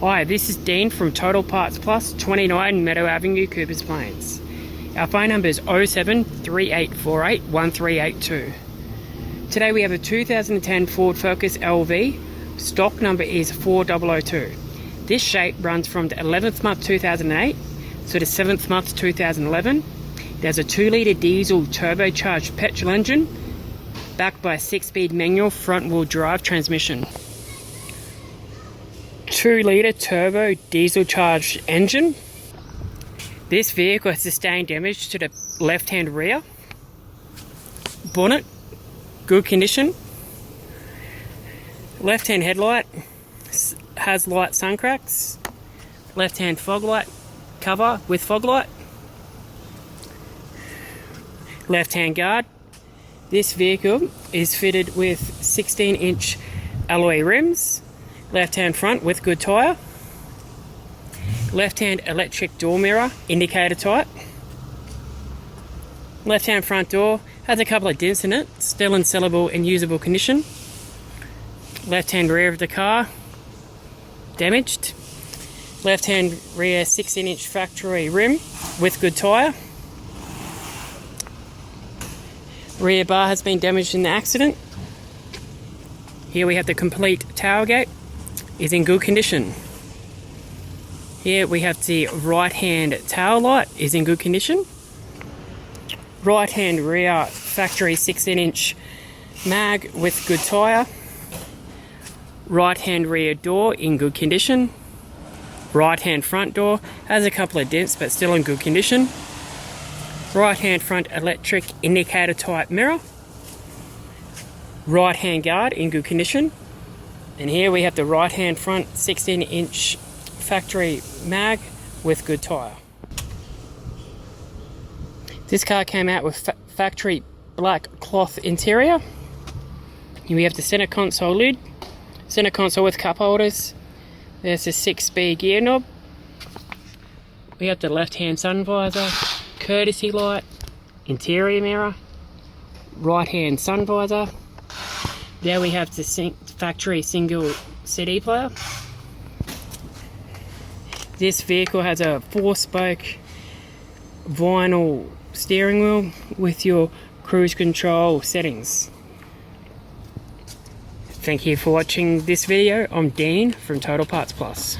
Hi, this is Dane from Total Parts Plus, 29 Meadow Avenue, Coopers Plains. Our phone number is 07 3848 1382. Today we have a 2010 Ford Focus LV. Stock number is 4002. This shape runs from the 11th month 2008 to the 7th month 2011. There's a 2-litre diesel turbocharged petrol engine backed by a 6-speed manual front-wheel drive transmission. 2-litre turbo diesel charged engine. This vehicle has sustained damage to the left-hand rear. Bonnet, good condition. Left-hand headlight has light sun cracks. Left-hand fog light cover with fog light. Left-hand guard. This vehicle is fitted with 16-inch alloy rims. Left-hand front with good tyre. Left-hand electric door mirror indicator type. Left-hand front door has a couple of dents in it, still in saleable and usable condition. Left-hand rear of the car damaged. Left-hand rear 16-inch factory rim with good tyre. Rear bar has been damaged in the accident. Here we have the complete tailgate. Is in good condition. Here we have the right hand tail light is in good condition. Right hand rear factory 16-inch mag with good tyre. Right hand rear door in good condition. Right hand front door has a couple of dents but still in good condition. Right hand front electric indicator type mirror. Right hand guard in good condition. And here we have the right hand front 16-inch factory mag with good tyre. This car came out with factory black cloth interior. Here we have the center console lid, center console with cup holders. There's a 6-speed gear knob. We have the left hand sun visor, courtesy light, interior mirror, right hand sun visor. There we have the factory single CD player. This vehicle has a 4-spoke vinyl steering wheel with your cruise control settings. Thank you for watching this video. I'm Dane from Total Parts Plus.